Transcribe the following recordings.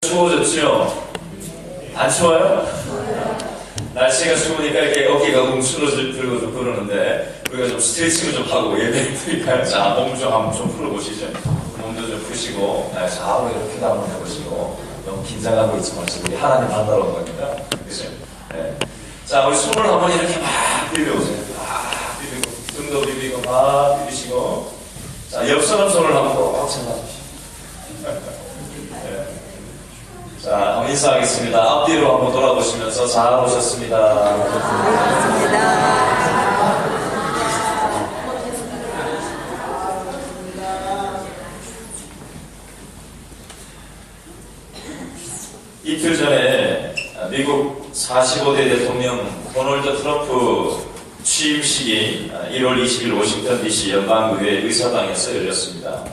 추워졌죠? 안 추워요? 날씨가 추우니까 이렇게 어깨가 움츠러들고 좀 그러는데 우리가 좀 스트레칭을 좀 하고 예배 드릴까요? 자, 몸 좀 한번 좀 풀어보시죠. 몸도 좀 푸시고 좌우로 이렇게 한번 해보시고 너무 긴장하고 있지 마시고 우리 하나님 만나러 온 겁니다. 그죠? 네. 자, 우리 손을 한번 이렇게 막 비벼보세요. 막 비비고 등도 비비고 막 비비시고 자, 옆 사람 손을 한번 꼭 잡아주시고 자, 한번 인사하겠습니다. 앞뒤로 한번 돌아보시면서 잘 오셨습니다. 감사합니다. 이틀 전에 미국 45대 대통령 도널드 트럼프 취임식이 1월 20일 워싱턴 DC 연방의회 의사당에서 열렸습니다.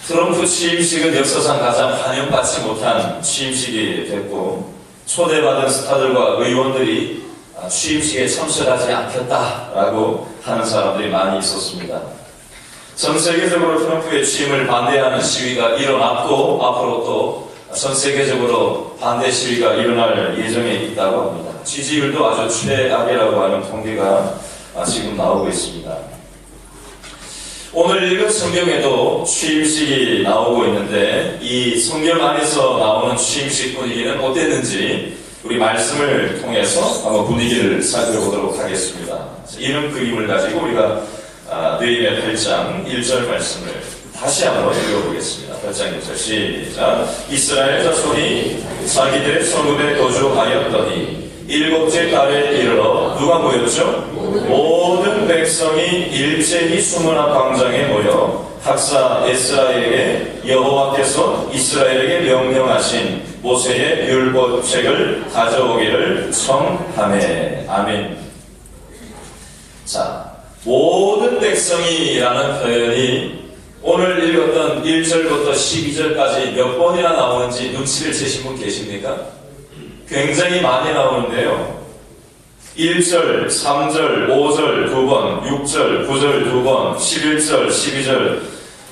트럼프 취임식은 역사상 가장 환영받지 못한 취임식이 됐고 초대받은 스타들과 의원들이 취임식에 참석하지 않겠다라고 하는 사람들이 많이 있었습니다. 전 세계적으로 트럼프의 취임을 반대하는 시위가 일어났고 앞으로 또 전 세계적으로 반대 시위가 일어날 예정에 있다고 합니다. 지지율도 아주 최악이라고 하는 통계가 지금 나오고 있습니다. 오늘 읽은 성경에도 취임식이 나오고 있는데 이 성경 안에서 나오는 취임식 분위기는 어땠는지 우리 말씀을 통해서 한번 분위기를 살펴보도록 하겠습니다. 이런 그림을 가지고 우리가 느헤미야 8장 1절 말씀을 다시 한번 읽어보겠습니다. 8장 1절 시작. 이스라엘 자손이 자기들의 성읍에 거주하였더니 일곱째 달에 이르러 누가 모였죠? 모든 백성이 일제히 수문학 광장에 모여 학사 에스라에게 여호와께서 이스라엘에게 명령하신 모세의 율법책을 가져오기를 청하매. 아멘. 자, 모든 백성이라는 표현이 오늘 읽었던 1절부터 12절까지 몇 번이나 나오는지 눈치를 채신 분 계십니까? 굉장히 많이 나오는데요. 1절, 3절, 5절 2번, 6절, 9절 2번, 11절, 12절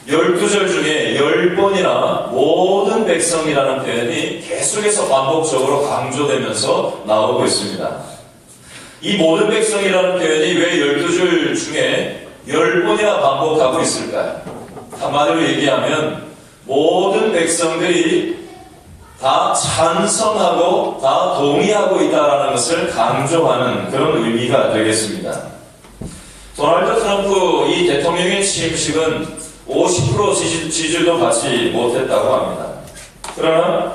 12절 중에 10번이나 모든 백성이라는 표현이 계속해서 반복적으로 강조되면서 나오고 있습니다. 이 모든 백성이라는 표현이 왜 12절 중에 10번이나 반복하고 있을까요? 한마디로 얘기하면 모든 백성들이 다 찬성하고 다 동의하고 있다는 것을 강조하는 그런 의미가 되겠습니다. 도널드 트럼프 이 대통령의 취임식은 50% 지지도 받지 못했다고 합니다. 그러나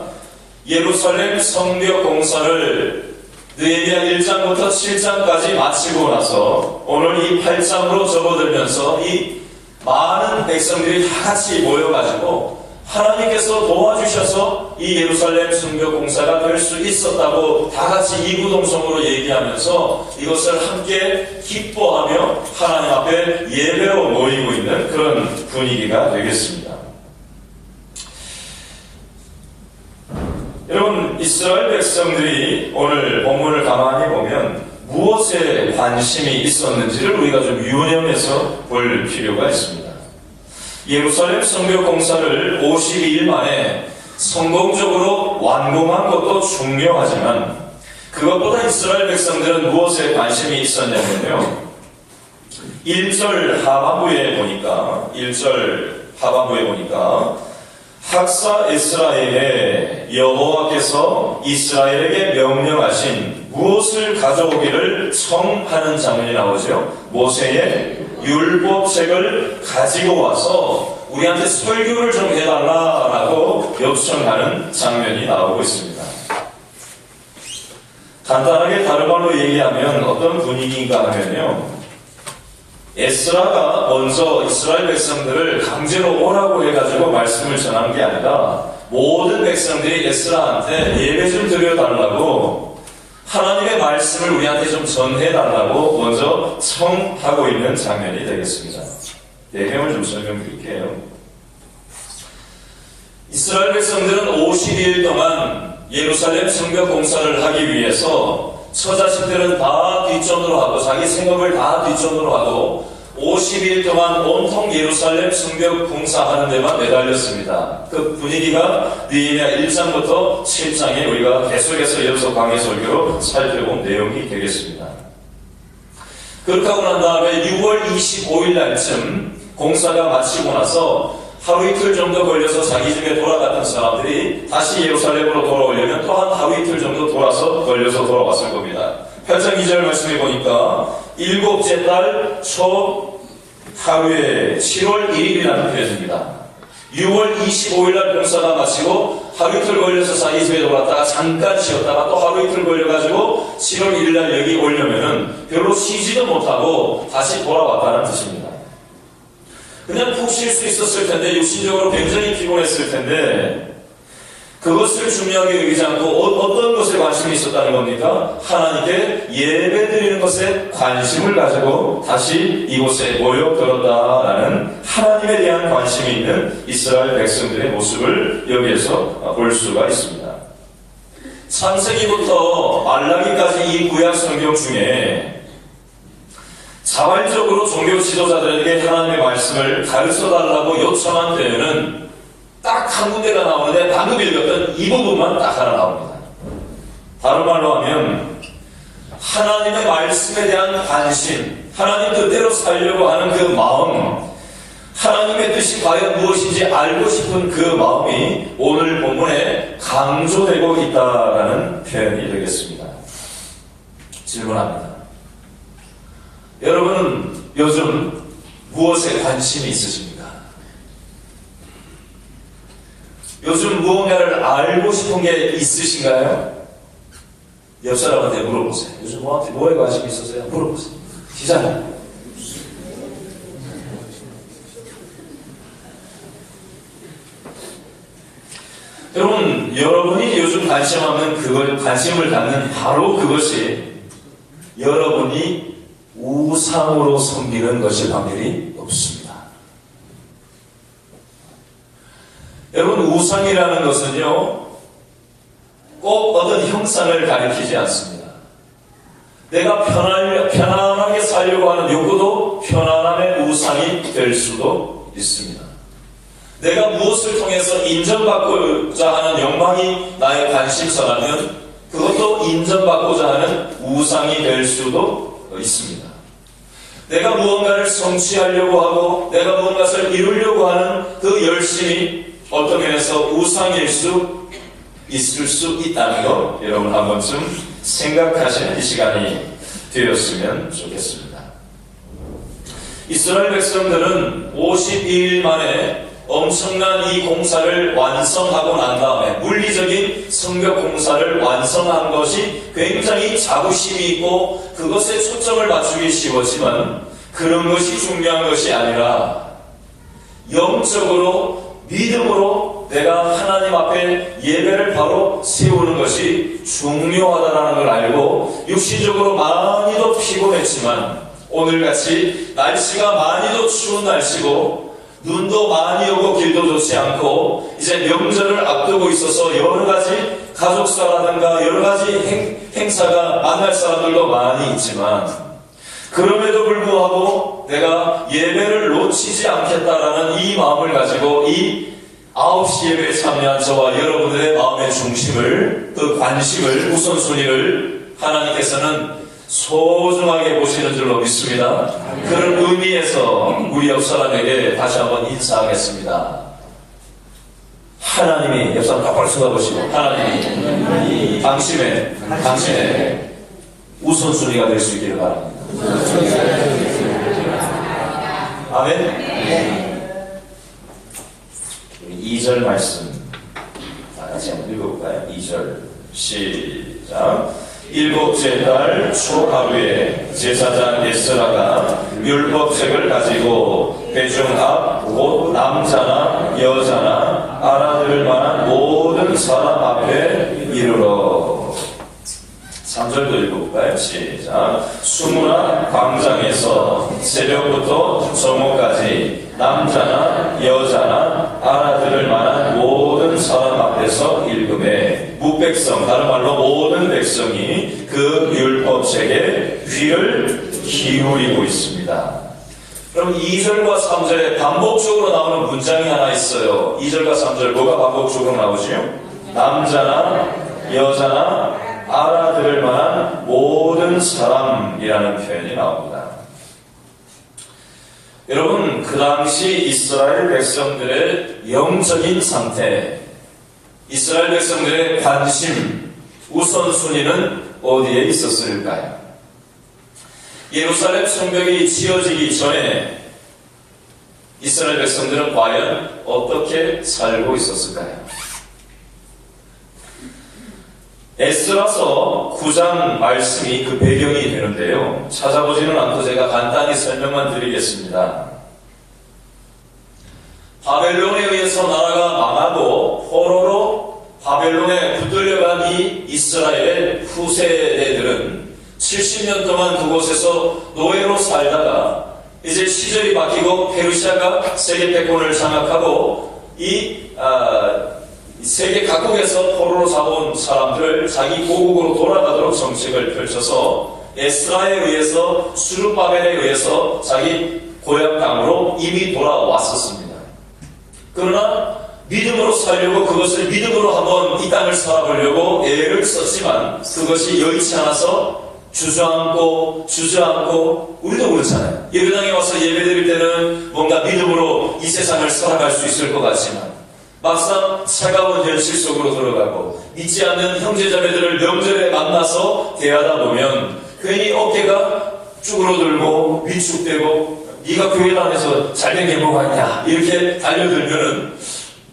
예루살렘 성벽 공사를 느헤미야 1장부터 7장까지 마치고 나서 오늘 이 8장으로 접어들면서 이 많은 백성들이 다 같이 모여가지고 하나님께서 도와주셔서 이 예루살렘 성벽 공사가 될 수 있었다고 다 같이 이구동성으로 얘기하면서 이것을 함께 기뻐하며 하나님 앞에 예배로 모이고 있는 그런 분위기가 되겠습니다. 여러분, 이스라엘 백성들이 오늘 본문을 가만히 보면 무엇에 관심이 있었는지를 우리가 좀 유념해서 볼 필요가 있습니다. 예루살렘 성벽 공사를 52일 만에 성공적으로 완공한 것도 중요하지만 그것보다 이스라엘 백성들은 무엇에 관심이 있었냐면요. 1절 하반부에 보니까 학사 에스라에게 여호와께서 이스라엘에게 명령하신 무엇을 가져오기를 청하는 장면이 나오죠. 모세의 율법책을 가지고 와서 우리한테 설교를 좀 해달라라고 요청하는 장면이 나오고 있습니다. 간단하게 다른 말로 얘기하면 어떤 분위기인가 하면요. 에스라가 먼저 이스라엘 백성들을 강제로 오라고 해가지고 말씀을 전한 게 아니라 모든 백성들이 에스라한테 예배 좀 드려달라고 하나님의 말씀을 우리한테 좀 전해달라고 먼저 청하고 있는 장면이 되겠습니다. 내용을 좀 설명드릴게요. 이스라엘 백성들은 52일 동안 예루살렘 성벽 공사를 하기 위해서 처자식들은 다 뒷전으로 하고 자기 생업을 다 뒷전으로 하고 50일 동안 온통 예루살렘 성벽 공사하는 데만 매달렸습니다. 그 분위기가 느헤미야 1장부터 7장에 우리가 계속해서 이어서 강해 설교로 살펴본 내용이 되겠습니다. 그렇게 하고 난 다음에 6월 25일 날쯤 공사가 마치고 나서 하루 이틀 정도 걸려서 자기 집에 돌아갔던 사람들이 다시 예루살렘으로 돌아오려면 또한 하루 이틀 정도 걸려서 돌아왔을 겁니다. 8장 2절 말씀해 보니까 일곱째 달 초 하루에 7월 1일이라는 표현입니다. 6월 25일 날 공사가 마치고 하루 이틀 걸려서 자기 집에 돌아왔다가 잠깐 쉬었다가 또 하루 이틀 걸려가지고 7월 1일 날 여기 오려면은 별로 쉬지도 못하고 다시 돌아왔다는 뜻입니다. 그냥 푹 쉴 수 있었을 텐데 육신적으로 굉장히 피곤했을 텐데 그것을 중요하게 여기지 않고 어떤 것에 관심이 있었다는 겁니까? 하나님께 예배드리는 것에 관심을 가지고 다시 이곳에 모여들었다라는 하나님에 대한 관심이 있는 이스라엘 백성들의 모습을 여기에서 볼 수가 있습니다. 창세기부터 말라기까지 이 구약 성경 중에 자발적으로 종교 지도자들에게 하나님의 말씀을 가르쳐달라고 요청한 때에는 딱 한 군데가 나오는데 방금 읽었던 이 부분만 딱 하나 나옵니다. 다른 말로 하면 하나님의 말씀에 대한 관심, 하나님 뜻대로 살려고 하는 그 마음, 하나님의 뜻이 과연 무엇인지 알고 싶은 그 마음이 오늘 본문에 강조되고 있다라는 표현이 되겠습니다. 질문합니다. 여러분은 요즘 무엇에 관심이 있으십니까? 요즘 무언가를 알고 싶은 게 있으신가요? 옆 사람한테 물어보세요. 요즘 뭐에 관심이 있으세요? 물어보세요. 시작합니다. 여러분, 여러분이 요즘 관심을 갖는 바로 그것이 여러분이 우상으로 섬기는 것일 확률이 높습니다. 여러분, 우상이라는 것은요, 꼭 어떤 형상을 가리키지 않습니다. 내가 편안하게 살려고 하는 욕구도 편안함의 우상이 될 수도 있습니다. 내가 무엇을 통해서 인정받고자 하는 욕망이 나의 관심사라면 그것도 인정받고자 하는 우상이 될 수도 있습니다. 내가 무언가를 성취하려고 하고 내가 무언가를 이루려고 하는 그 열심이 어떤 면에서 우상일 수 있을 수 있다는 거 여러분 한 번쯤 생각하시는 이 시간이 되었으면 좋겠습니다. 이스라엘 백성들은 52일 만에 엄청난 이 공사를 완성하고 난 다음에 물리적인 성벽 공사를 완성한 것이 굉장히 자부심이 있고 그것에 초점을 맞추기 쉬웠지만 그런 것이 중요한 것이 아니라 영적으로 믿음으로 내가 하나님 앞에 예배를 바로 세우는 것이 중요하다는 걸 알고 육신적으로 많이도 피곤했지만 오늘같이 날씨가 많이도 추운 날씨고 눈도 많이 오고 길도 좋지 않고 이제 명절을 앞두고 있어서 여러가지 가족사라든가 여러가지 행사가 만날 사람들도 많이 있지만 그럼에도 불구하고 내가 예배를 놓치지 않겠다라는 이 마음을 가지고 이 9시 예배에 참여한 저와 여러분들의 마음의 중심을 그 관심을 우선순위를 하나님께서는 소중하게 보시는 줄로 믿습니다. 그런 의미에서 우리 옆 사람에게 다시 한번 인사하겠습니다. 하나님이 옆 사람 똑바로 쳐다보시고 하나님이 당신의 우선순위가 될 수 있기를 바랍니다. 아멘. 2절 말씀 다 같이 한번 읽어볼까요? 2절 시작. 일곱째 달 초하루에 제사장 에스라가 율법책을 가지고 회중 앞 곧 남자나 여자나 알아들을 만한 모든 사람 앞에 이르러 3절도 읽어볼까요? 시작. 수문학 광장에서 새벽부터 정오까지 남자나 여자나 알아들을 만한 모든 사람 앞에서 읽음에 묵백성, 다른 말로 모든 백성이 그 율법책에 귀를 기울이고 있습니다. 여러분 2절과 3절에 반복적으로 나오는 문장이 하나 있어요. 2절과 3절 뭐가 반복적으로 나오지요? 남자나 여자나 알아들을 만한 모든 사람이라는 표현이 나옵니다. 여러분 그 당시 이스라엘 백성들의 영적인 상태, 이스라엘 백성들의 관심, 우선순위는 어디에 있었을까요? 예루살렘 성벽이 지어지기 전에 이스라엘 백성들은 과연 어떻게 살고 있었을까요? 에스라서 9장 말씀이 그 배경이 되는데요. 찾아보지는 않고 제가 간단히 설명만 드리겠습니다. 바벨론에 의해서 나라가 망하고 포로로 바벨론에 붙들려간 이 이스라엘의 후세대들은 70년 동안 그곳에서 노예로 살다가 이제 시절이 바뀌고 페르시아가 세계 패권을 장악하고 세계 각국에서 포로로 잡아온 사람들을 자기 고국으로 돌아가도록 정책을 펼쳐서 에스라에 의해서 수르바벨에 의해서 자기 고향 땅으로 이미 돌아왔었습니다. 그러나 믿음으로 살려고 그것을 믿음으로 한번 이 땅을 살아보려고 애를 썼지만 그것이 여의치 않아서 주저앉고 우리도 그렇잖아요. 예배당에 와서 예배드릴 때는 뭔가 믿음으로 이 세상을 살아갈 수 있을 것 같지만 막상 차가운 현실 속으로 들어가고 믿지 않는 형제자매들을 명절에 만나서 대하다 보면 괜히 어깨가 쭈그러들고 위축되고 네가 교회 다녀서 잘된 게 뭐가 있냐 이렇게 달려들면은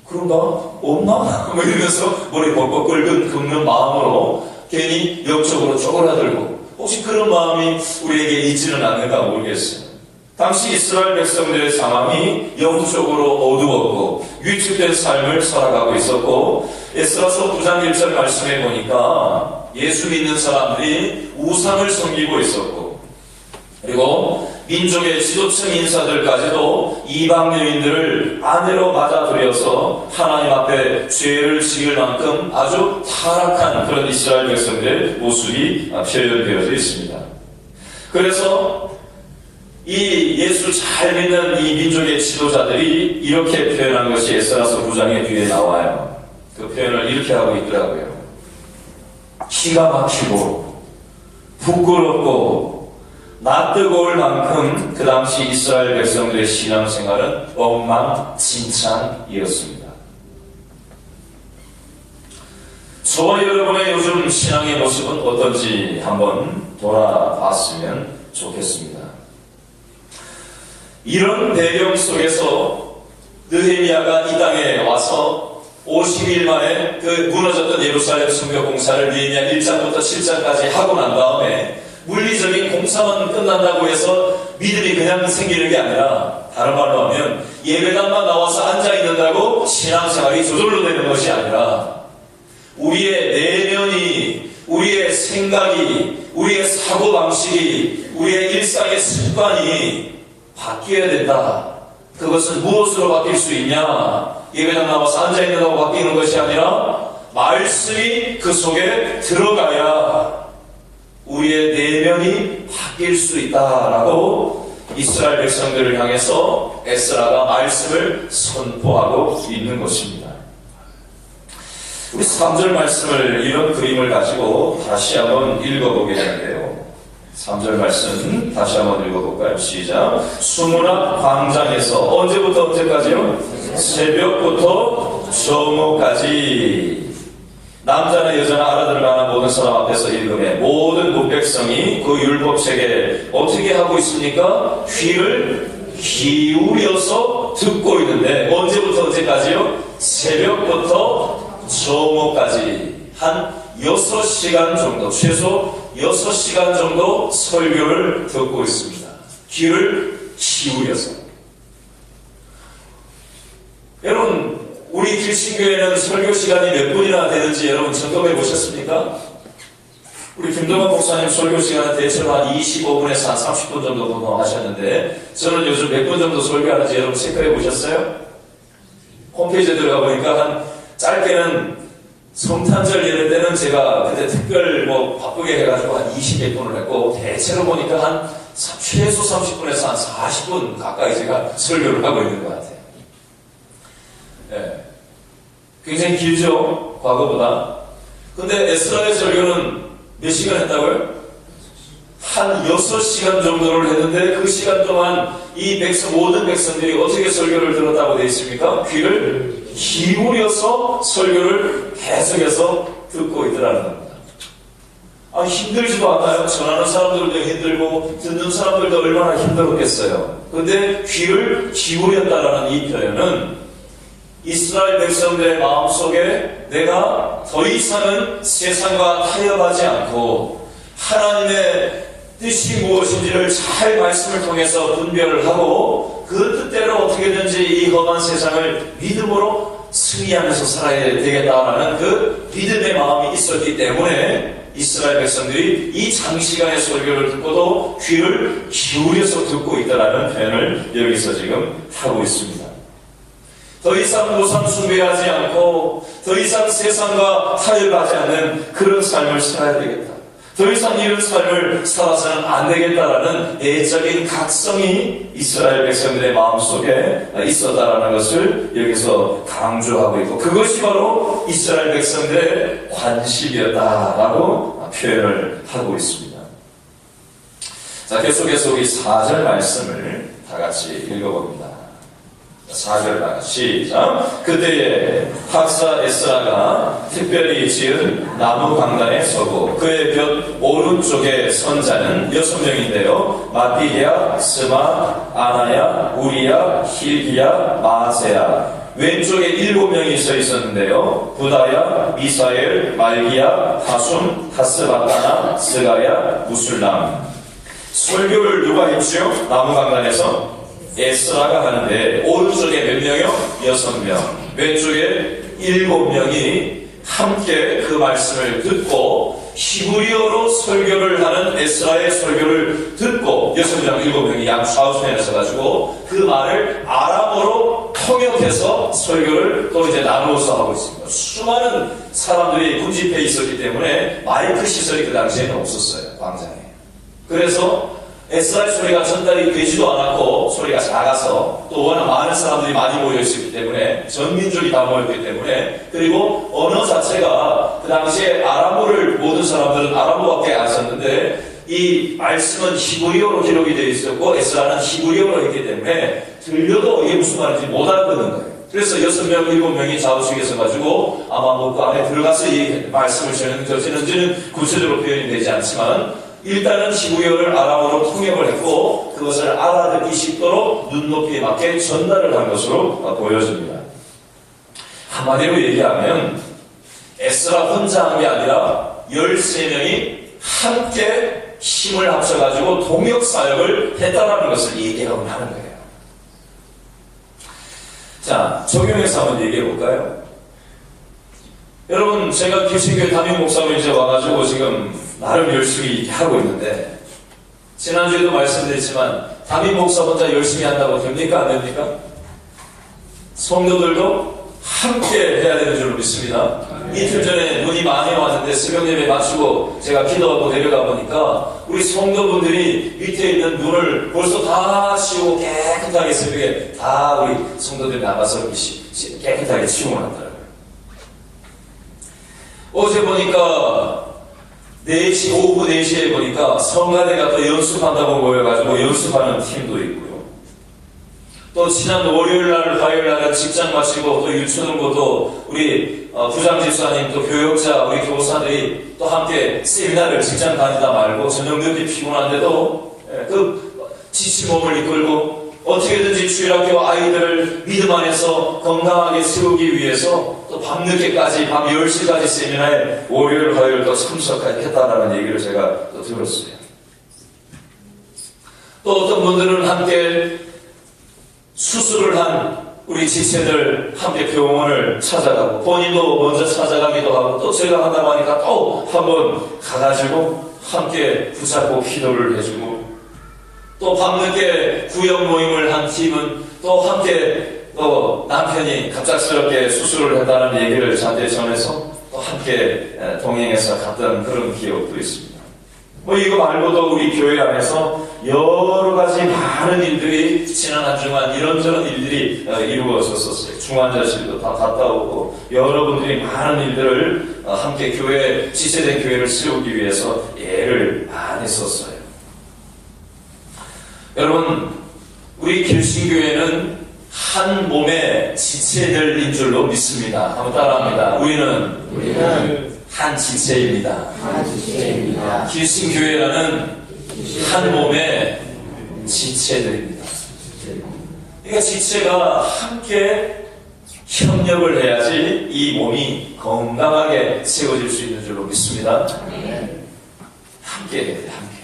그런가? 없나? 뭐 이러면서 머리 벅벅 긁는 마음으로 괜히 영적으로 쪼그라들고 혹시 그런 마음이 우리에게 있지는 않는가 모르겠어요. 당시 이스라엘 백성들의 상황이 영적으로 어두웠고 위축된 삶을 살아가고 있었고 에스라서 9장 1절 말씀해 보니까 예수 믿는 사람들이 우상을 섬기고 있었고 그리고 민족의 지도층 인사들까지도 이방 여인들을 아내로 맞아들여서 하나님 앞에 죄를 지을 만큼 아주 타락한 그런 이스라엘 백성들의 모습이 표현되어져 있습니다. 그래서 이 예수 잘 믿는 이 민족의 지도자들이 이렇게 표현한 것이 에스라서 9장의 뒤에 나와요. 그 표현을 이렇게 하고 있더라고요. 기가 막히고 부끄럽고 낯뜨거울 만큼 그 당시 이스라엘 백성들의 신앙생활은 엉망진창이었습니다. 저와 여러분의 요즘 신앙의 모습은 어떤지 한번 돌아봤으면 좋겠습니다. 이런 배경 속에서 느헤미야가 이 땅에 와서 50일 만에 그 무너졌던 예루살렘 성벽 공사를 느헤미야 1장부터 7장까지 하고 난 다음에 물리적인 공사만 끝난다고 해서 믿음이 그냥 생기는 게 아니라 다른 말로 하면 예배당만 나와서 앉아있는다고 신앙생활이 저절로 되는 것이 아니라 우리의 내면이, 우리의 생각이, 우리의 사고방식이, 우리의 일상의 습관이 바뀌어야 된다. 그것은 무엇으로 바뀔 수 있냐? 예배당 나와서 앉아있는다고 바뀌는 것이 아니라 말씀이 그 속에 들어가야 우리의 내면이 바뀔 수 있다라고 이스라엘 백성들을 향해서 에스라가 말씀을 선포하고 있는 것입니다. 우리 3절 말씀을 이런 그림을 가지고 다시 한번 읽어보게 되는데요. 3절 말씀 다시 한번 읽어볼까요? 시작. 수문앞 광장에서 언제부터 언제까지요? 새벽부터 저녁까지 남자나 여자나 알아들을 만한 모든 사람 앞에서 읽음에 모든 문백성이 그 율법책에 어떻게 하고 있습니까? 귀를 기울여서 듣고 있는데 언제부터 언제까지요? 새벽부터 저녁까지 한 6시간 정도, 최소 6시간 정도 설교를 듣고 있습니다. 귀를 기울여서. 여러분, 우리 길신교회는 설교 시간이 몇 분이나 되는지 여러분 점검해 보셨습니까? 우리 김동환 목사님 설교 시간은 대체로 한 25분에서 한 30분 정도 하셨는데 저는 요즘 몇 분 정도 설교하는지 여러분 체크해 보셨어요? 홈페이지에 들어가 보니까 한 짧게는 성탄절 예배 때는 제가 그때 특별 바쁘게 해가지고 한 20몇 분을 했고 대체로 보니까 한 최소 30분에서 한 40분 가까이 제가 설교를 하고 있는 것 같아요. 예. 굉장히 길죠? 과거보다. 근데 에스라의 설교는 몇 시간 했다고요? 한 6시간 정도를 했는데 그 시간 동안 이 모든 백성들이 어떻게 설교를 들었다고 되어 있습니까? 귀를 기울여서 설교를 계속해서 듣고 있더라는 겁니다. 힘들지도 않아요. 전하는 사람들도 힘들고 듣는 사람들도 얼마나 힘들었겠어요. 근데 귀를 기울였다라는 이 표현은 이스라엘 백성들의 마음속에 내가 더 이상은 세상과 타협하지 않고 하나님의 뜻이 무엇인지를 잘 말씀을 통해서 분별을 하고 그 뜻대로 어떻게든지 이 험한 세상을 믿음으로 승리하면서 살아야 되겠다라는 그 믿음의 마음이 있었기 때문에 이스라엘 백성들이 이 장시간의 설교를 듣고도 귀를 기울여서 듣고 있다라는 표현을 여기서 지금 하고 있습니다. 더 이상 우상 숭배하지 않고 더 이상 세상과 타협하지 않는 그런 삶을 살아야 되겠다. 더 이상 이런 삶을 살아서는 안 되겠다라는 내적인 각성이 이스라엘 백성들의 마음속에 있었다라는 것을 여기서 강조하고 있고 그것이 바로 이스라엘 백성들의 관심이었다라고 표현을 하고 있습니다. 자, 계속해서 우리 4절 말씀을 다 같이 읽어봅니다. 4절 다 시작. 그때에 학사 에스라가 특별히 지은 나무 강단에 서고 그의 곁 오른쪽에 선 자는 6명인데요. 마띠야, 스마, 아나야, 우리야, 힐기야, 마세야. 왼쪽에 7명이 서 있었는데요. 부다야, 미사엘, 말기야, 하숨, 하스바타나, 스가야, 무술람. 설교를 누가 했죠? 나무 강단에서 에스라가 하는데 오른쪽에 몇 명이요? 6명. 왼쪽에 7명이 함께 그 말씀을 듣고 히브리어로 설교를 하는 에스라의 설교를 듣고 6명, 7명이 양좌우편에 서가지고 그 말을 아람어로 통역해서 설교를 또 이제 나누어서 하고 있습니다. 수많은 사람들이 군집해 있었기 때문에 마이크 시설이 그 당시에는 없었어요. 광장에. 그래서 에스라의 소리가 전달이 되지도 않았고 소리가 작아서 또 워낙 많은 사람들이 많이 모여있었기 때문에 전 민족이 다 모였기 때문에 그리고 언어 자체가 그 당시에 아람어를 모든 사람들은 아람어밖에 안 썼는데 이 말씀은 히브리어로 기록이 되어 있었고 에스라는 히브리어로 했기 때문에 들려도 이게 무슨 말인지 못 알아듣는 거예요. 그래서 6명, 7명이 좌우측에 서가지고 아마 뭐 그 안에 들어가서 이 말씀을 전하는지는 구체적으로 표현이 되지 않지만 일단은 히브리어를 아람어로 통역을 했고 그것을 알아듣기 쉽도록 눈높이에 맞게 전달을 한 것으로 보여집니다. 한마디로 얘기하면 에스라 혼자 한 게 아니라 13명이 함께 힘을 합쳐가지고 동역 사역을 했다는 것을 얘기하고 하는 거예요. 자, 적용해서 한번 얘기해 볼까요? 여러분, 제가 개신교회 담임 목사로 이제 와가지고 지금 나름 열심히 하고 있는데 지난주에도 말씀드렸지만 담임 목사 혼자 열심히 한다고 됩니까? 안 됩니까? 성도들도 함께 해야 되는 줄로 믿습니다. 이틀 전에 눈이 많이 왔는데 새벽 예배 마치고 제가 기도하고 내려가 보니까 우리 성도분들이 밑에 있는 눈을 벌써 다 치우고 깨끗하게 새벽에 다 우리 성도들이 나가서 깨끗하게 치우고 났더라고요. 어제 보니까 4시, 오후 4시에 보니까 성가대가 또 연습한다고 모여가지고 연습하는 팀도 있고요. 또 지난 월요일날, 화요일날은 직장 마치고 또 유초등부 또 우리 부장집사님 또 교역자, 우리 교사들이 또 함께 세미나를 직장 다니다 말고 저녁 늦게 피곤한데도 그 지친 몸을 이끌고 어떻게든지 주일학교 아이들을 믿음 안에서 건강하게 세우기 위해서 또 밤늦게까지 밤 10시까지 세미나에 월요일, 화요일 또 참석했다라는 얘기를 제가 또 들었어요. 또 어떤 분들은 함께 수술을 한 우리 지체들 함께 병원을 찾아가고 본인도 먼저 찾아가기도 하고 또 제가 한다고 하니까 또 한번 가가지고 함께 붙잡고 기도를 해주고 또 밤늦게 구역 모임을 한 팀은 또 함께 또 남편이 갑작스럽게 수술을 했다는 얘기를 저한테 전해서 또 함께 동행해서 갔던 그런 기억도 있습니다. 뭐 이거 말고도 우리 교회 안에서 여러 가지 많은 일들이 지난 한 주간 이런저런 일들이 이루어졌었어요. 중환자실도 다 갔다 오고 여러분들이 많은 일들을 함께 교회, 지체된 교회를 세우기 위해서 애를 많이 썼어요. 여러분, 우리 길신교회는 한 몸의 지체들인 줄로 믿습니다. 한번 따라합니다. 우리는 한 지체입니다. 길신교회라는 한 몸의 지체들입니다. 그러니까 지체가 함께 협력을 해야지 이 몸이 건강하게 세워질 수 있는 줄로 믿습니다. 함께 해야 돼요. 함께.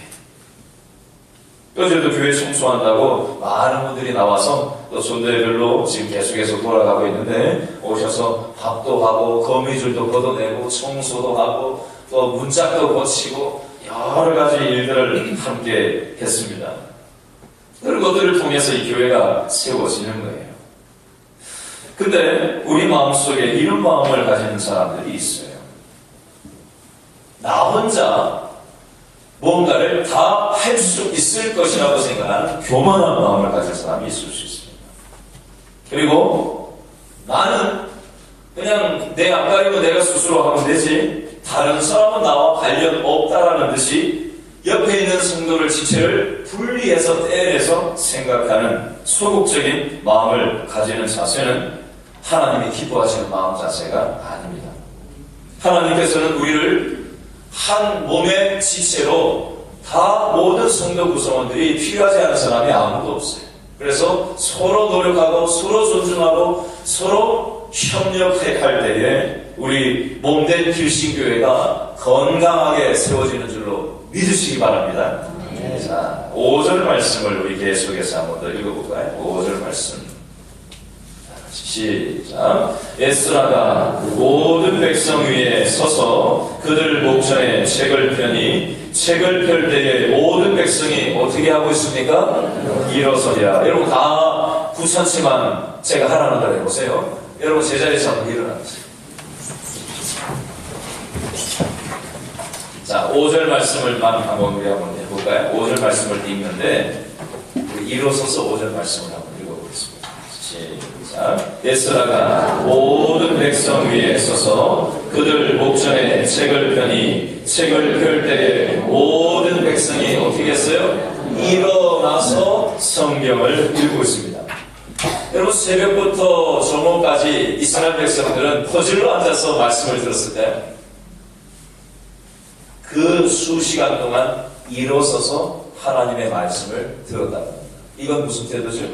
어제도 교회 청소한다고 많은 분들이 나와서 또 전도회별로 지금 계속해서 돌아가고 있는데 오셔서 밥도 하고 거미줄도 걷어내고 청소도 하고 또 문짝도 고치고 여러 가지 일들을 함께 했습니다. 그런 것들을 통해서 이 교회가 세워지는 거예요. 근데 우리 마음속에 이런 마음을 가지는 사람들이 있어요. 나 혼자 뭔가를 다 할 수 있을 것이라고 생각하는 교만한 마음을 가진 사람이 있을 수 있습니다. 그리고 나는 그냥 내 앞가림은 내가 스스로 하면 되지, 다른 사람은 나와 관련 없다라는 듯이 옆에 있는 성도를 지체를 분리해서 떼내서 생각하는 소극적인 마음을 가지는 자세는 하나님이 기뻐하시는 마음 자세가 아닙니다. 하나님께서는 우리를 한 몸의 지체로 다 모든 성도 구성원들이 필요하지 않은 사람이 아무도 없어요. 그래서 서로 노력하고 서로 존중하고 서로 협력할 때에 우리 몸된 길신교회가 건강하게 세워지는 줄로 믿으시기 바랍니다. 자, 5절 말씀을 우리 계속해서 한번 더 읽어볼까요? 5절 말씀. 시작. 에스라가 모든 백성 위에 서서 그들 목전에 책을 펴니 책을 펼 때에 모든 백성이 어떻게 하고 있습니까? 일어서랴. 여러분 다 구천치만 제가 하나하나 더 해보세요. 여러분 제자리에서 한번 일어나보세요. 자, 5절 말씀을만 한번 우리 한번 해볼까요? 5절 말씀을 읽는데 우리 일어서서 5절 말씀을 한번 읽어보겠습니다. 시작. 에스라가 모든 백성 위에 서서 그들 목전에 책을 펴니 책을 펼 때에 모든 백성이 어떻게 했어요? 일어나서 성경을 읽고 있습니다. 여러분 새벽부터 정오까지 이스라엘 백성들은 퍼즐로 앉아서 말씀을 들었을까요? 그 수시간 동안 일어서서 하나님의 말씀을 들었다는 겁니다. 이건 무슨 태도죠?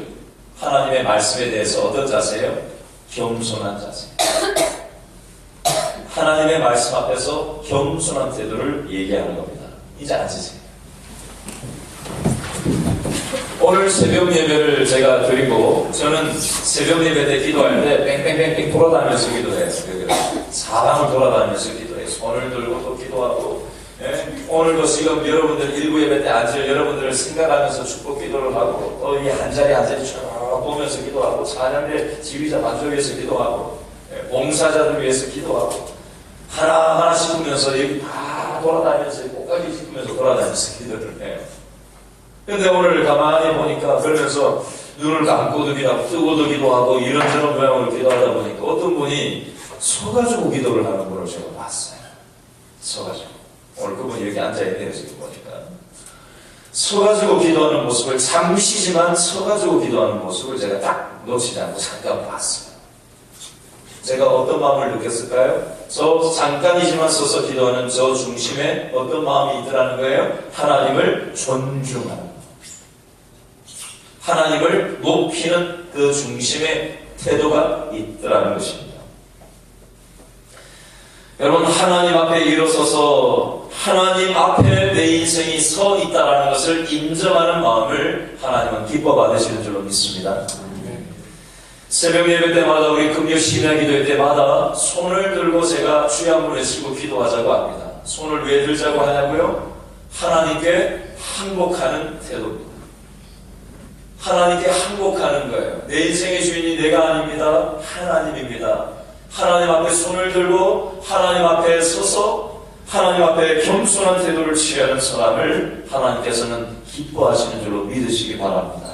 하나님의 말씀에 대해서 어떤 자세예요? 겸손한 자세. 하나님의 말씀 앞에서 겸손한 태도를 얘기하는 겁니다. 이제 앉으세요. 오늘 새벽 예배를 제가 드리고 저는 새벽 예배 때 기도할 때 뺑뺑뺑뺑 돌아다니면서 기도해요. 사방을 돌아다니면서 기도해요. 손을 들고 또 기도하고 오늘도 지금 여러분들 일부 예배 때 앉을 여러분들을 생각하면서 축복 기도를 하고 또 이 한 자리 쭉 보면서 기도하고 찬양대 지휘자 반주 위해서 기도하고 봉사자들 위해서 기도하고 하나하나씩 보면서 여기 다 돌아다니면서 꼭까지 짚으면서 돌아다니면서 기도를 해요. 근데 오늘 가만히 보니까 그러면서 눈을 감고도 기도하고 뜨고도 기도하고 이런저런 모양으로 기도하다 보니까 어떤 분이 서가지고 기도를 하는 분을 제가 봤어요. 서가지고. 오늘 그분이 여기 앉아있네요. 지금 보니까. 서가지고 기도하는 모습을 잠시지만 서가지고 기도하는 모습을 제가 딱 놓치지 않고 잠깐 봤어요. 제가 어떤 마음을 느꼈을까요? 저 잠깐이지만 서서 기도하는 저 중심에 어떤 마음이 있더라는 거예요? 하나님을 존중하는 것. 하나님을 높이는 그 중심의 태도가 있더라는 것입니다. 여러분 하나님 앞에 일어서서 하나님 앞에 내 인생이 서 있다는 것을 인정하는 마음을 하나님은 기뻐 받으시는 줄로 믿습니다. 새벽 예배 때마다 우리 금요 심야 기도회 때마다 손을 들고 제가 주의 한 분을 치고 기도하자고 합니다. 손을 왜 들자고 하냐고요? 하나님께 항복하는 태도입니다. 하나님께 항복하는 거예요. 내 인생의 주인이 내가 아닙니다. 하나님입니다. 하나님 앞에 손을 들고 하나님 앞에 서서 하나님 앞에 겸손한 태도를 취하는 사람을 하나님께서는 기뻐하시는 줄로 믿으시기 바랍니다.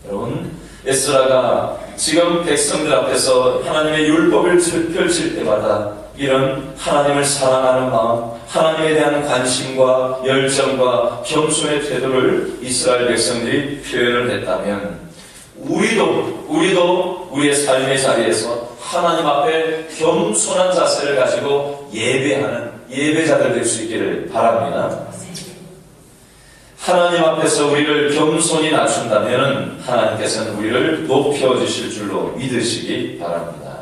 여러분, 에스라가 지금 백성들 앞에서 하나님의 율법을 펼칠 때마다 이런 하나님을 사랑하는 마음, 하나님에 대한 관심과 열정과 겸손의 태도를 이스라엘 백성들이 표현을 했다면 우리도 우리의 삶의 자리에서 하나님 앞에 겸손한 자세를 가지고 예배하는 예배자들 될 수 있기를 바랍니다. 하나님 앞에서 우리를 겸손히 낮춘다면 하나님께서는 우리를 높여주실 줄로 믿으시기 바랍니다.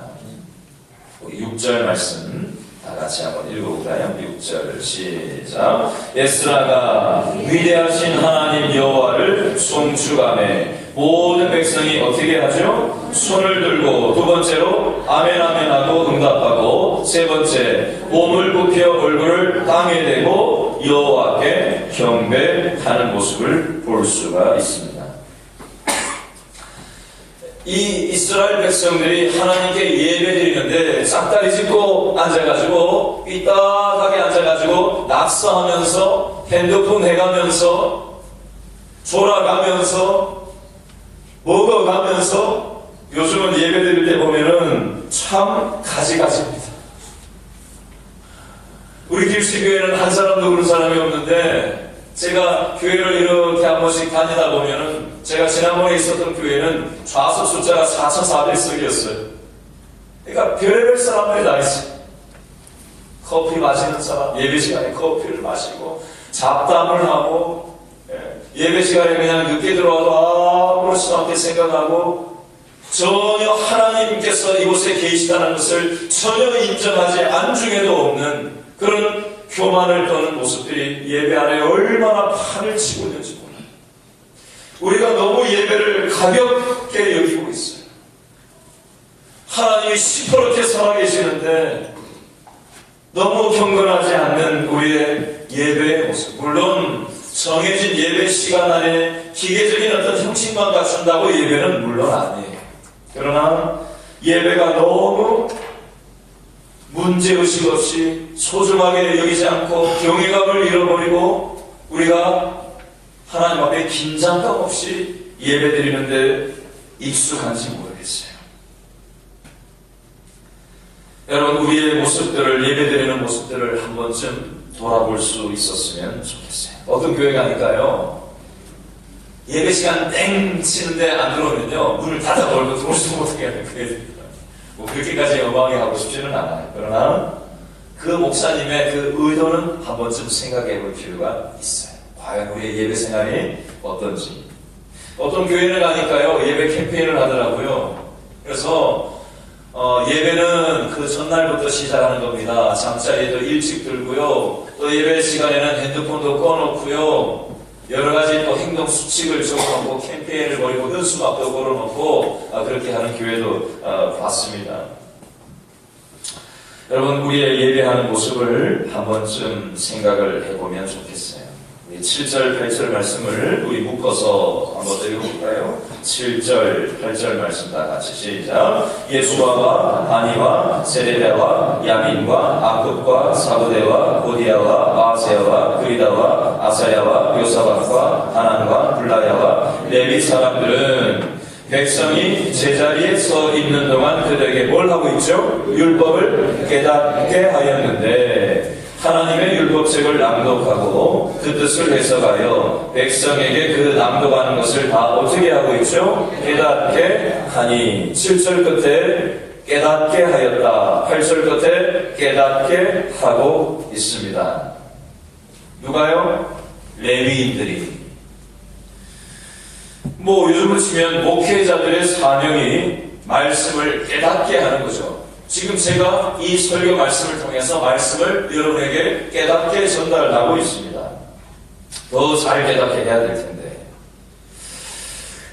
우리 6절 말씀 다 같이 한번 읽어볼까요? 6절 시작. 에스라가 위대하신 하나님 여호와를 송축하며 모든 백성이 어떻게 하죠? 손을 들고 두 번째로 아멘 아멘 하고 응답하고 세 번째 몸을 굽혀 얼굴을 땅에 대고 여호와께 경배하는 모습을 볼 수가 있습니다. 이 이스라엘 백성들이 하나님께 예배드리는데 짝다리 짚고 앉아가지고 삐딱하게 앉아가지고 낙서하면서 핸드폰 해가면서 졸아가면서 먹어가면서 요즘은 예배드릴 때 보면은 참 가지가지입니다. 우리 길시교회는 한 사람도 그런 사람이 없는데 제가 교회를 이렇게 한 번씩 다니다 보면은 제가 지난번에 있었던 교회는 좌석 숫자가 4,400석이었어요. 그러니까 별의별 사람들이 다 있어요. 커피 마시는 사람, 예배 시간에 커피를 마시고 잡담을 하고 예배 시간에 그냥 늦게 들어와도 아무렇지도 않게 생각하고 전혀 하나님께서 이곳에 계시다는 것을 전혀 인정하지 안중에도 없는 그런 교만을 떠는 모습들이 예배 안에 얼마나 판을 치고 있는지 몰라요. 우리가 너무 예배를 가볍게 여기고 있어요. 하나님이 시퍼렇게 살아계시는데 너무 경건하지 않는 우리의 예배의 모습. 물론 정해진 예배 시간 안에 기계적인 어떤 형식만 갖춘다고 예배는 물론 아니에요. 그러나 예배가 너무 문제의식 없이 소중하게 여기지 않고 경외감을 잃어버리고 우리가 하나님 앞에 긴장감 없이 예배드리는데 익숙한지 모르겠어요. 여러분, 우리의 모습들을 예배드리는 모습들을 한 번쯤 돌아볼 수 있었으면 좋겠어요. 어떤 교회 가니까요 예배 시간 땡 치는데 안 들어오면요 문을 닫아버리고 들어오지도 못하게 하는 교회들입니다. 뭐 그렇게까지 엉망하고 싶지는 않아요. 그러나 그 목사님의 그 의도는 한 번쯤 생각해 볼 필요가 있어요. 과연 우리의 예배 생활이 어떤지. 어떤 교회를 가니까요 예배 캠페인을 하더라고요. 그래서 예배는 그 전날부터 시작하는 겁니다. 잠자리에도 일찍 들고요. 또 예배 시간에는 핸드폰도 꺼놓고요. 여러 가지 또 행동 수칙을 적어놓고 캠페인을 벌이고 현수막도 걸어놓고 그렇게 하는 교회도 봤습니다. 여러분, 우리의 예배하는 모습을 한 번쯤 생각을 해보면 좋겠어요. 7절, 8절 말씀을 우리 묶어서 한번 읽어볼까요? 7절, 8절 말씀 다 같이 시작. 예수아와 바니와 세레베와 야민과 아급과 사부대와 고디아와 마아세아와 그리다와 아사야와 요사박과 하난과 블라야와 레위 사람들은 백성이 제자리에 서 있는 동안 그들에게 뭘 하고 있죠? 율법을 깨닫게 하였는데 하나님의 율법책을 낭독하고 그 뜻을 해석하여 백성에게 그 낭독하는 것을 다 어떻게 하고 있죠? 깨닫게 하니. 7절 끝에 깨닫게 하였다. 8절 끝에 깨닫게 하고 있습니다. 누가요? 레위인들이. 요즘으로 치면 목회자들의 사명이 말씀을 깨닫게 하는 거죠. 지금 제가 이 설교 말씀을 통해서 말씀을 여러분에게 깨닫게 전달하고 있습니다. 더 잘 깨닫게 해야 될 텐데.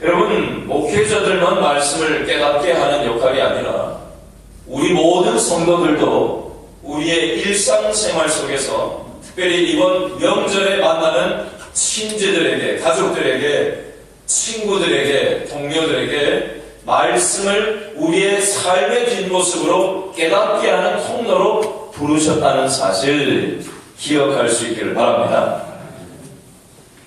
여러분, 목회자들만 말씀을 깨닫게 하는 역할이 아니라 우리 모든 성도들도 우리의 일상생활 속에서 특별히 이번 명절에 만나는 친지들에게, 가족들에게, 친구들에게, 동료들에게 말씀을 우리의 삶의 뒷모습으로 깨닫게 하는 통로로 부르셨다는 사실 기억할 수 있기를 바랍니다.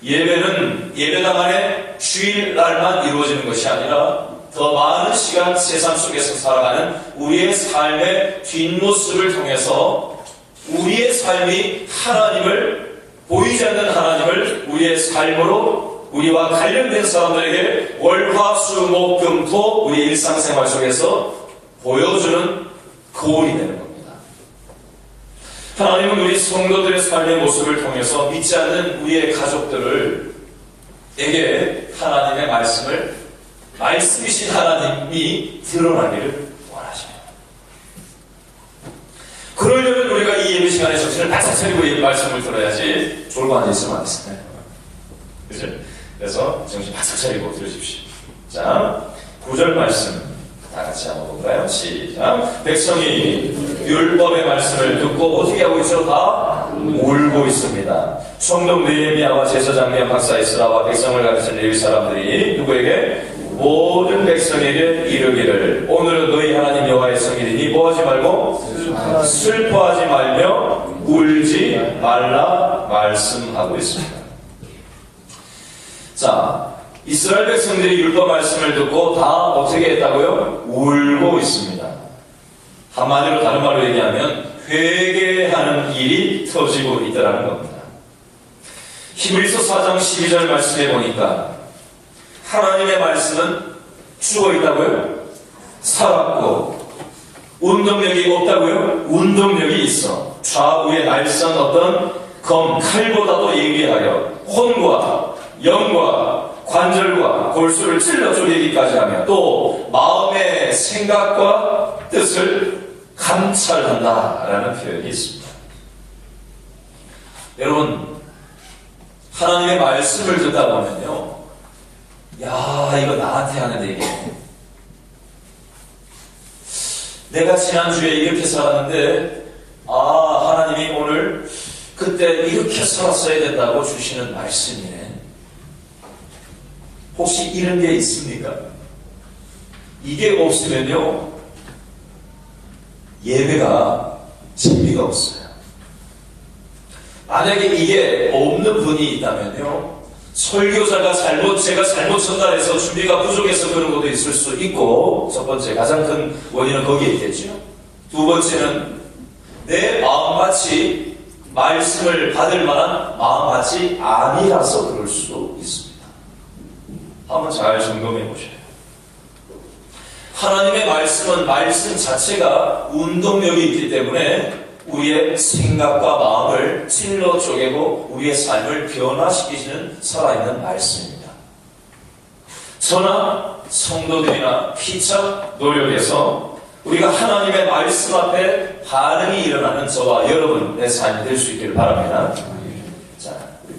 예배는 예배당 안에 주일날만 이루어지는 것이 아니라 더 많은 시간 세상 속에서 살아가는 우리의 삶의 뒷모습을 통해서 우리의 삶이 하나님을, 보이지 않는 하나님을 우리의 삶으로 우리와 관련된 사람들에게 월화수목금토 우리 일상생활 속에서 보여주는 거울이 되는 겁니다. 하나님은 우리 성도들의 삶의 모습을 통해서 믿지 않는 우리의 가족들에게 하나님의 말씀이신 하나님이 드러나기를 원하십니다. 그러려면 우리가 이 예배 시간에 정신을 바짝 차리고 이 말씀을 들어야지 졸고 앉아있으면 안 됐어요. 그죠? 그래서 정신 바짝 차리고 들으십시오. 자, 9절 말씀 다 같이 한번 볼까요? 시작. 백성이 율법의 말씀을 듣고 어떻게 하고 있죠? 다 울고 있습니다. 총독 느헤미야와 제사장 박사 에스라와 백성을 가르친 레위 사람들이 누구에게? 모든 백성에게 이르기를 오늘은 너희 하나님 여호와의 성일이니 뭐하지 말고 슬퍼하지 말며 울지 말라 말씀하고 있습니다. 자, 이스라엘 백성들이 율법 말씀을 듣고 다 어떻게 했다고요? 울고 있습니다. 한마디로 다른 말로 얘기하면 회개하는 일이 터지고 있다는 겁니다. 히브리서 4장 12절 말씀에 보니까 하나님의 말씀은 죽어 있다고요? 살았고 운동력이 없다고요? 운동력이 있어. 좌우에 날선 어떤 칼보다도 예리하여 혼과 영과 관절과 골수를 찔러 쪼개기까지 하며 또 마음의 생각과 뜻을 감찰한다라는 표현이 있습니다. 여러분, 하나님의 말씀을 듣다 보면요, 야, 이거 나한테 하는 얘기네. 내가 지난주에 이렇게 살았는데 하나님이 오늘 그때 이렇게 살았어야 된다고 주시는 말씀이네. 혹시 이런 게 있습니까? 이게 없으면요, 예배가 재미가 없어요. 만약에 이게 없는 분이 있다면요, 설교자가 제가 잘못 전달해서 준비가 부족해서 그런 것도 있을 수 있고, 첫 번째, 가장 큰 원인은 거기에 있겠죠. 두 번째는 내 마음같이 말씀을 받을 만한 마음같이 아니라서 그럴 수 있습니다. 한번 잘 점검해 보셔요. 하나님의 말씀은 말씀 자체가 운동력이 있기 때문에 우리의 생각과 마음을 찔러 쪼개고 우리의 삶을 변화시키시는 살아있는 말씀입니다. 저나 성도들이나 피차 노력해서 우리가 하나님의 말씀 앞에 반응이 일어나는 저와 여러분의 삶이 될 수 있기를 바랍니다. 자,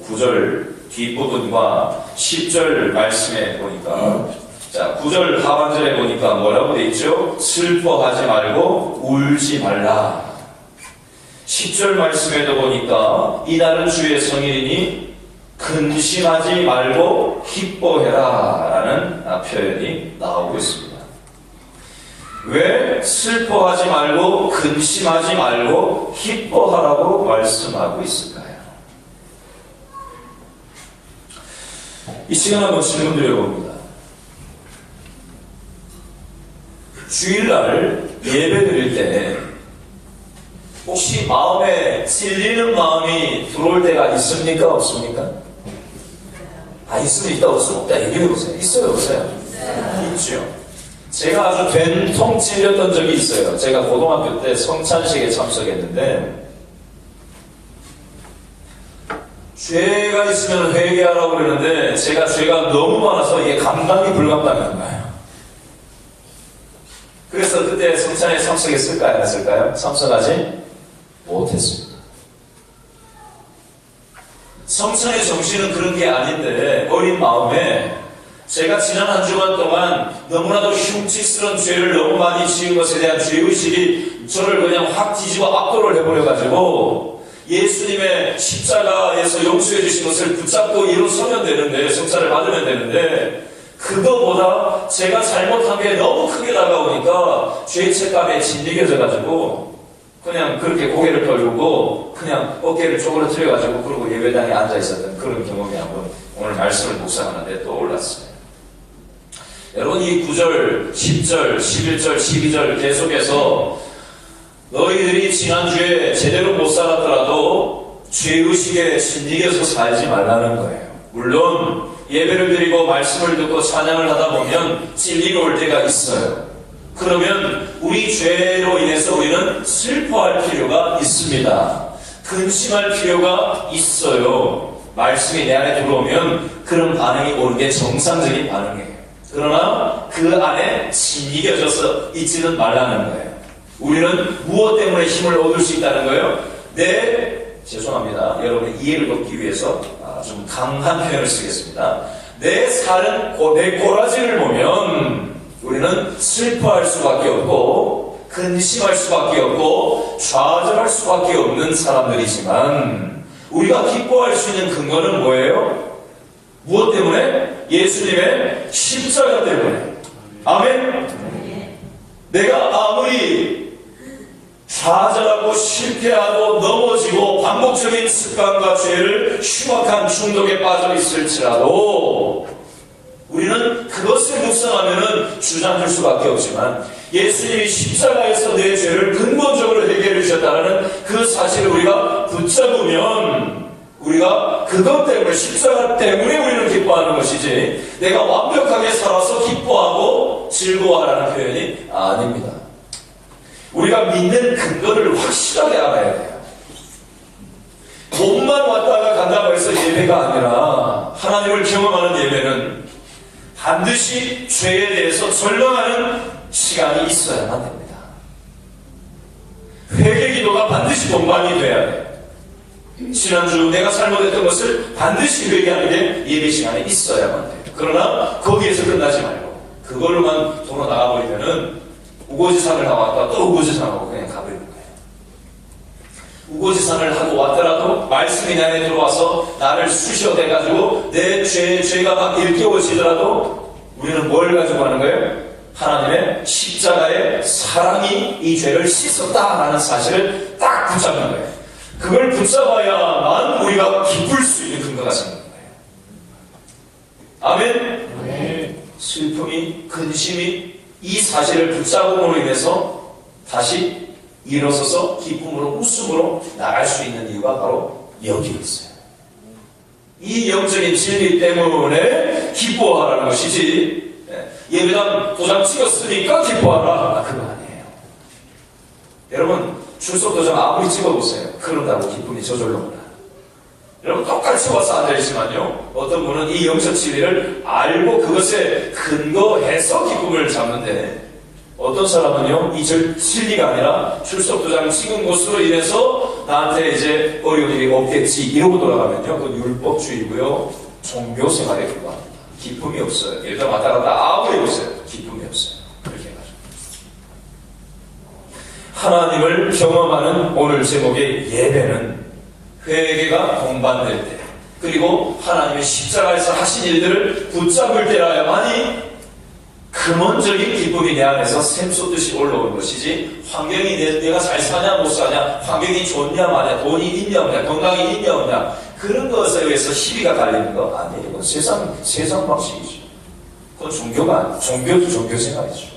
9절 뒷부분과 10절 말씀에 보니까, 자, 9절 하반절에 보니까 뭐라고 돼 있죠? 슬퍼하지 말고 울지 말라. 10절 말씀에도 보니까 이날은 주의 성일이니 근심하지 말고 기뻐해라 라는 표현이 나오고 있습니다. 왜 슬퍼하지 말고 근심하지 말고 기뻐하라고 말씀하고 있을까요? 이 시간 한번 질문 드려봅니다. 주일날 예배 드릴 때 혹시 마음에 찔리는 마음이 들어올 때가 있습니까? 없습니까? 있으면 있다, 없으면 없다. 얘기해보세요. 있어요, 없어요? 있죠. 제가 아주 된통 찔렸던 적이 있어요. 제가 고등학교 때 성찬식에 참석했는데, 죄가 있으면 회개하라고 그러는데 제가 죄가 너무 많아서 이게 감당이 불감당한 거예요. 그래서 그때 성찬에 참석했을까요? 안 했을까요? 참석하지 못했습니다. 성찬의 정신은 그런 게 아닌데 어린 마음에 제가 지난 한 주간 동안 너무나도 흉측스러운 죄를 너무 많이 지은 것에 대한 죄의식이 저를 그냥 확 뒤집어 압도를 해버려가지고 예수님의 십자가에서 용서해 주신 것을 붙잡고 일어서면 되는데, 성찬을 받으면 되는데, 그거보다 제가 잘못한 게 너무 크게 다가오니까 죄책감에 짓이겨져가지고 그냥 그렇게 고개를 떨구고 그냥 어깨를 쪼그러뜨려가지고 그러고 예배당에 앉아 있었던 그런 경험이 한번 오늘 말씀을 묵상하는데 떠올랐어요. 여러분, 이 9절, 10절, 11절, 12절 계속해서 너희들이 지난주에 제대로 못 살았더라도 죄의식에 짓이겨서 살지 말라는 거예요. 물론 예배를 드리고 말씀을 듣고 찬양을 하다 보면 찔리고 올 때가 있어요. 그러면 우리 죄로 인해서 우리는 슬퍼할 필요가 있습니다. 근심할 필요가 있어요. 말씀이 내 안에 들어오면 그런 반응이 오는 게 정상적인 반응이에요. 그러나 그 안에 짓이겨져서 있지는 말라는 거예요. 우리는 무엇 때문에 힘을 얻을 수 있다는 거예요? 죄송합니다. 여러분의 이해를 돕기 위해서 좀 강한 표현을 쓰겠습니다. 내 살은 내 꼬라지를 보면 우리는 슬퍼할 수밖에 없고 근심할 수밖에 없고 좌절할 수밖에 없는 사람들이지만 우리가 기뻐할 수 있는 근거는 뭐예요? 무엇 때문에? 예수님의 십자가 때문에. 아멘? 내가 아무리 좌절하고 실패하고 넘어지고 반복적인 습관과 죄를 흉악한 중독에 빠져 있을지라도 우리는 그것을 묵상하면은 주저앉을 수밖에 없지만 예수님이 십자가에서 내 죄를 근본적으로 해결해 주셨다는 그 사실을 우리가 붙잡으면 우리가 그것 때문에 십자가 때문에 우리는 기뻐하는 것이지 내가 완벽하게 살아서 기뻐하고 즐거워하라는 표현이 아닙니다. 우리가 믿는 근거를 확실하게 알아야 돼요. 몸만 왔다가 간다고 해서 예배가 아니라 하나님을 경험하는 예배는 반드시 죄에 대해서 절망하는 시간이 있어야만 됩니다. 회개 기도가 반드시 동반이 돼야 돼요. 지난주 내가 잘못했던 것을 반드시 회개하는 게 예배 시간에 있어야만 돼요. 그러나 거기에서 끝나지 말고 그걸로만 도로 나가버리면은 우고지산을 하고 왔다 또 우고지산하고 그냥 가버리는 거예요. 우고지산을 하고 왔더라도 말씀이 내 안에 들어와서 나를 쑤셔대가지고 내 죄가 막 일깨워지더라도 우리는 뭘 가지고 하는 거예요? 하나님의 십자가의 사랑이 이 죄를 씻었다라는 사실을 딱 붙잡는 거예요. 그걸 붙잡아야만 우리가 기쁠 수 있는 근거가 생기는 거예요. 아멘? 네. 슬픔이, 근심이 이 사실을 붙잡음으로 인해서 다시 일어서서 기쁨으로 웃음으로 나갈 수 있는 이유가 바로 여기 있어요. 이 영적인 진리 때문에 기뻐하라는 것이지 예배당 도장 찍었으니까 기뻐하라 그거 아니에요. 여러분 출석 도장 아무리 찍어보세요. 그런다고 기쁨이 저절로 오나. 여러분 똑같이 와서 앉아있지만요 어떤 분은 이 영적 진리를 알고 그것에 근거해서 기쁨을 잡는데 어떤 사람은요 이 진리가 아니라 출석 도장 찍은 것으로 인해서 나한테 이제 어려운 일이 없겠지 이러고 돌아가면요 그건 율법주의고요 종교생활에 불과합니다. 기쁨이 없어요. 일단 왔다 갔다 아무리 해보세요. 기쁨이 없어요. 그렇게 해가지고 하나님을 경험하는 오늘 제목의 예배는 회개가 동반될 때 그리고 하나님의 십자가에서 하신 일들을 붙잡을 때라야만이 근원적인 기쁨이 내 안에서 샘솟듯이 올라오는 것이지 환경이 내가 잘 사냐 못 사냐 환경이 좋냐 마냐 돈이 있냐 없냐 건강이 있냐 없냐 그런 것에 의해서 시비가 갈리는 거 아니에요. 이건 세상 방식이죠. 그건 종교가 아니에요. 종교도 종교 생활이죠.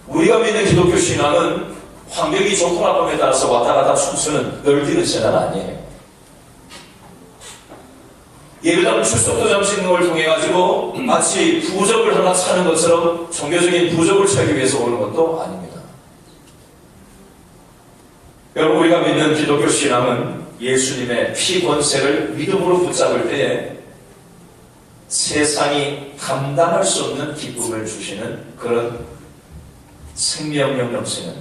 우리가 믿는 기독교 신앙은 환경이 좋고 나쁨에 따라서 왔다 갔다 춤추는 널뛰는 신앙은 아니에요. 예배당 출석도장 찍는 걸 통해 가지고 마치 부적을 하나 차는 것처럼 종교적인 부적을 차기 위해서 오는 것도 아닙니다. 여러분 우리가 믿는 기독교 신앙은 예수님의 피 권세를 믿음으로 붙잡을 때에 세상이 감당할 수 없는 기쁨을 주시는 그런 생명력 넘치는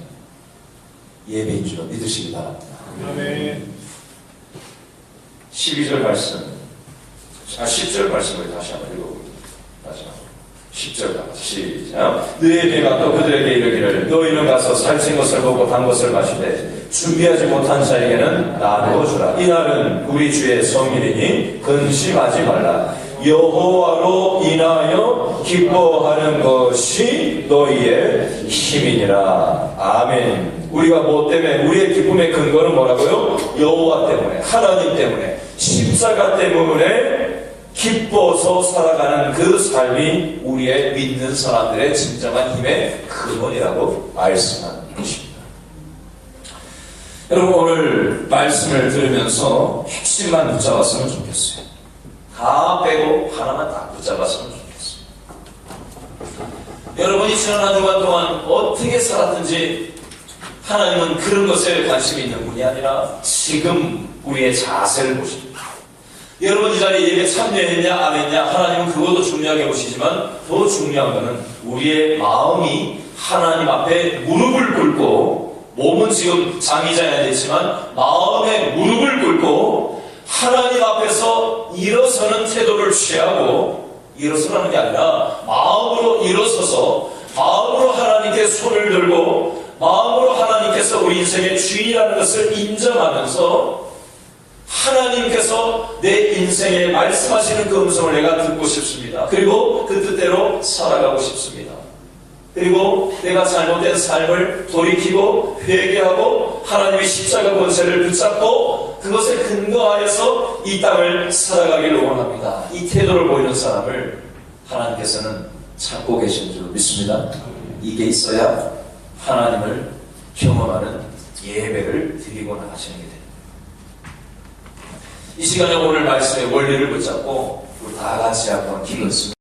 예배인 줄 믿으시기 바랍니다. 아멘. 12절 말씀 10절 말씀을 다시 한번 읽어보겠습니다. 마지막 10절 시작. 너의 배가 또 그들에게 이르기를 너희는 가서 살찐 것을 먹고 단 것을 마시되 준비하지 못한 자에게는 나누어 주라. 이날은 우리 주의 성일이니 근심하지 말라. 여호와로 인하여 기뻐하는 것이 너희의 힘이니라. 아멘. 우리가 뭐 때문에, 우리의 기쁨의 근거는 뭐라고요? 여호와 때문에, 하나님 때문에, 십자가 때문에 기뻐서 살아가는 그 삶이 우리의 믿는 사람들의 진정한 힘의 근원이라고 말씀하는 것입니다. 여러분, 오늘 말씀을 들으면서 핵심만 붙잡았으면 좋겠어요. 다 빼고 하나만 딱 붙잡았으면 좋겠어요. 여러분이 지난 한 주간 동안 어떻게 살았든지 하나님은 그런 것에 관심이 있는 분이 아니라 지금 우리의 자세를 보십니다. 여러분 이 자리에 예배 참여했냐 안 했냐, 하나님은 그것도 중요하게 보시지만 더 중요한 것은 우리의 마음이 하나님 앞에 무릎을 꿇고, 몸은 지금 장의자에 앉아있지만 마음에 무릎을 꿇고 하나님 앞에서 일어서는 태도를 취하고, 일어서라는 게 아니라 마음으로 일어서서 마음으로 하나님께 손을 들고 마음으로 하나님께서 우리 인생의 주인이라는 것을 인정하면서 하나님께서 내 인생에 말씀하시는 그 음성을 내가 듣고 싶습니다. 그리고 그 뜻대로 살아가고 싶습니다. 그리고 내가 잘못된 삶을 돌이키고 회개하고 하나님의 십자가 권세를 붙잡고 그것에 근거하여서 이 땅을 살아가기를 원합니다. 이 태도를 보이는 사람을 하나님께서는 찾고 계신 줄 믿습니다. 이게 있어야 하나님을 경험하는 예배를 드리고 나가시는 게 됩니다. 이 시간에 오늘 말씀의 원리를 붙잡고 우리 다 같이 한번 기도했습니다.